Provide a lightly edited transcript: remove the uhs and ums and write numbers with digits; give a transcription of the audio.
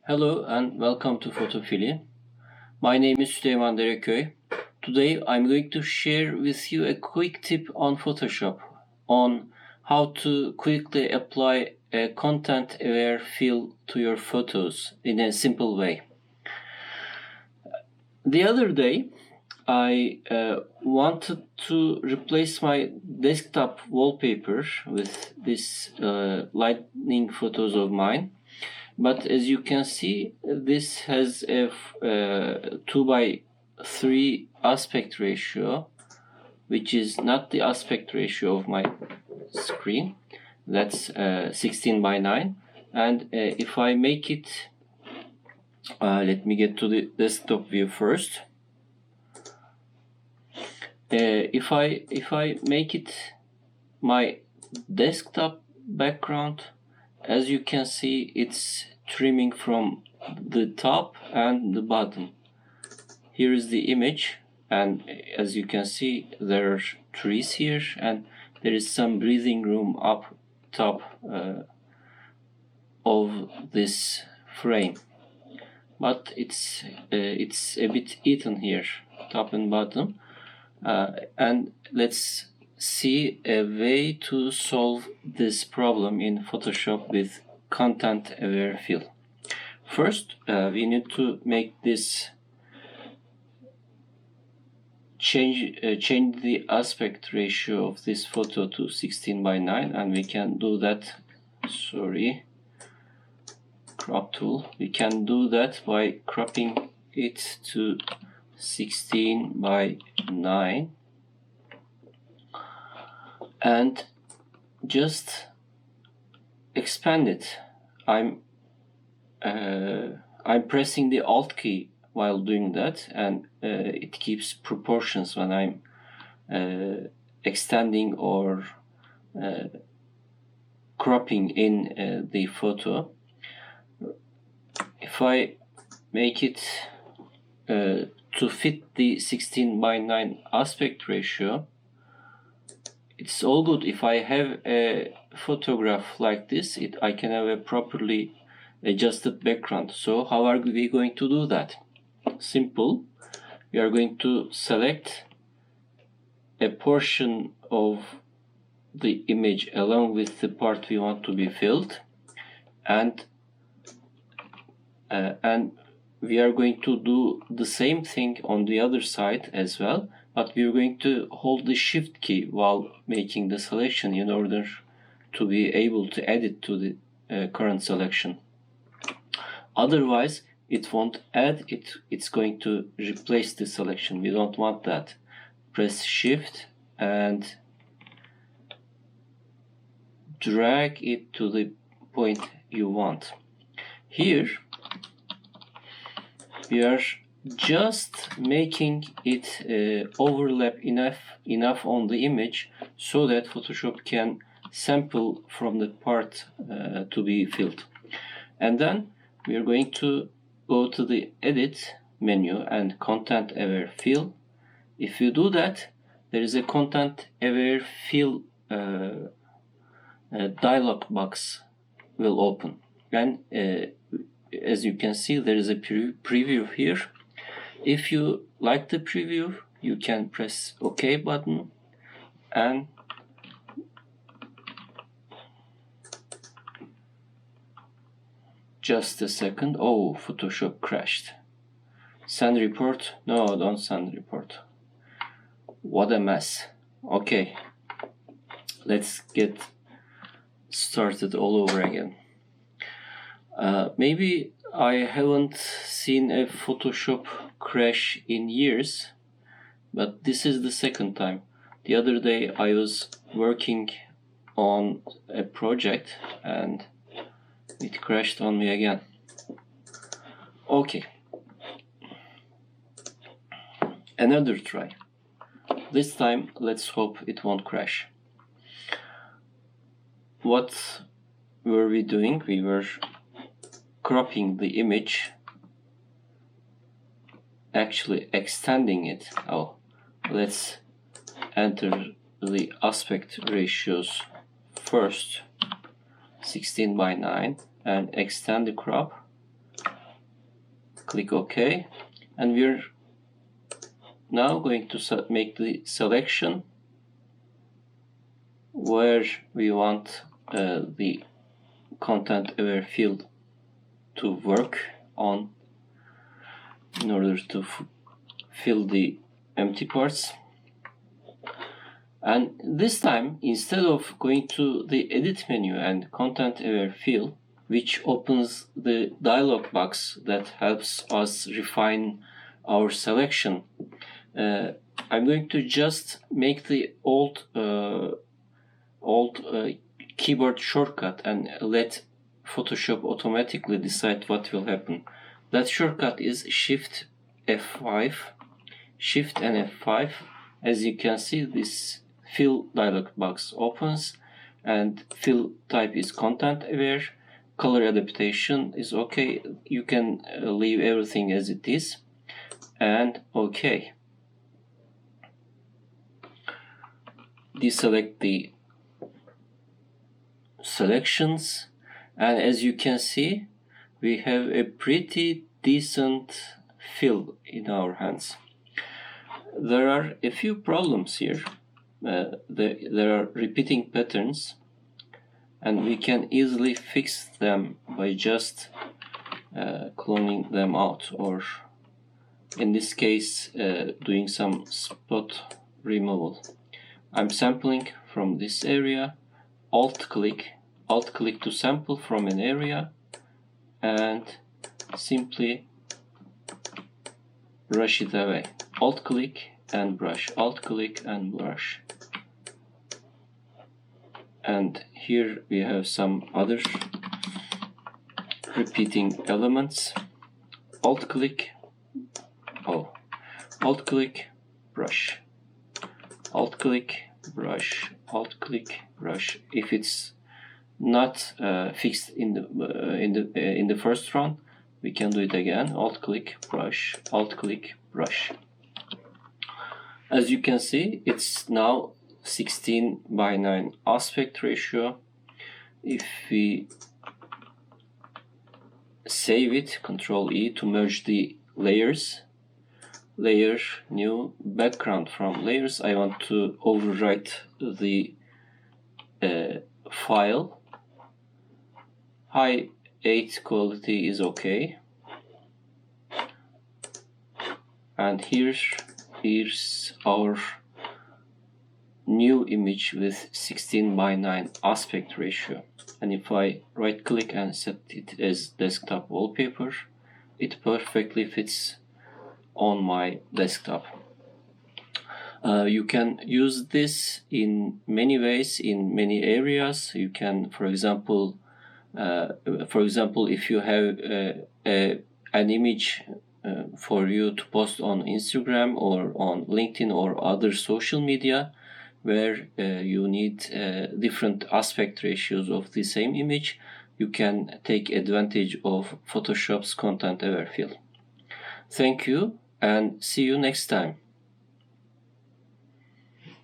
Hello and welcome to Photophily. My name is Süleyman Dereköy. Today I'm going to share with you a quick tip on Photoshop on how to quickly apply a content-aware fill to your photos in a simple way. The other day I wanted to replace my desktop wallpaper with this lightning photos of mine. But as you can see, this has a 2:3 aspect ratio, which is not the aspect ratio of my screen. That's 16:9. And if I make it, let me get to the desktop view first. If I make it my desktop background, as you can see, it's trimming from the top and the bottom. Here is the image, and as you can see, there are trees here, and there is some breathing room up top of this frame. But it's a bit eaten here, top and bottom. And let's see a way to solve this problem in Photoshop with content-aware fill. First, we need to make this change the aspect ratio of this photo to 16:9, and we can do that. Crop tool. We can do that by cropping it to 16:9 and just expand it. I'm pressing the Alt key while doing that, and it keeps proportions when I'm extending or cropping in the photo. If I make it to fit the 16:9 aspect ratio, it's all good. If I have a photograph like this, I can have a properly adjusted background. So how are we going to do that? Simple. We are going to select a portion of the image along with the part we want to be filled, and we are going to do the same thing on the other side as well, but we are going to hold the Shift key while making the selection in order to be able to add it to the current selection. Otherwise, it won't add it, it's going to replace the selection. We don't want that. Press Shift and drag it to the point you want. Here, we are just making it overlap enough on the image so that Photoshop can sample from the part to be filled. And then we are going to go to the Edit menu and Content Aware Fill. If you do that, there is a Content Aware Fill dialog box will open. And as you can see, there is a preview here. If you like the preview, you can press OK button and just a second. Oh, Photoshop crashed. Send report? No, don't send report. What a mess. Okay, let's get started all over again. Maybe I haven't seen a Photoshop crash in years, but this is the second time. The other day I was working on a project and it crashed on me again. Okay, another try. This time let's hope it won't crash. What were we doing? We were cropping the image, actually extending it. Oh, let's enter the aspect ratios first, 16:9, and extend the crop click OK, and we're now going to make the selection where we want the content aware field to work on in order to fill the empty parts. And this time, instead of going to the edit menu and content aware fill, which opens the dialog box that helps us refine our selection, I'm going to just make the old keyboard shortcut and let Photoshop automatically decide what will happen. That shortcut is Shift F5, Shift and F5. As you can see, this fill dialog box opens, and fill type is content aware. Color adaptation is okay. You can leave everything as it is, and okay. Deselect the selections, and as you can see, we have a pretty decent fill in our hands. There are a few problems here. There are repeating patterns, and we can easily fix them by just cloning them out, or in this case doing some spot removal. I'm sampling from this area. Alt click to sample from an area, and simply brush it away. Alt click and brush, alt click and brush. And here we have some other repeating elements. Alt click, alt click, brush, alt click, brush, alt click, brush. If it's not fixed in the first run, we can do it again. Alt click, brush, alt click, brush. As you can see, it's now 16:9 aspect ratio. If we save it, Ctrl E to merge the layers, layer, new, background from layers, I want to overwrite the file. High 8 quality is okay, and here's our new image with 16:9 aspect ratio. And if I right click and set it as desktop wallpaper, it perfectly fits on my desktop. You can use this in many ways, in many areas. You can, for example, if you have an image for you to post on Instagram or on LinkedIn or other social media, where you need different aspect ratios of the same image, you can take advantage of Photoshop's content aware fill. Thank you, and see you next time.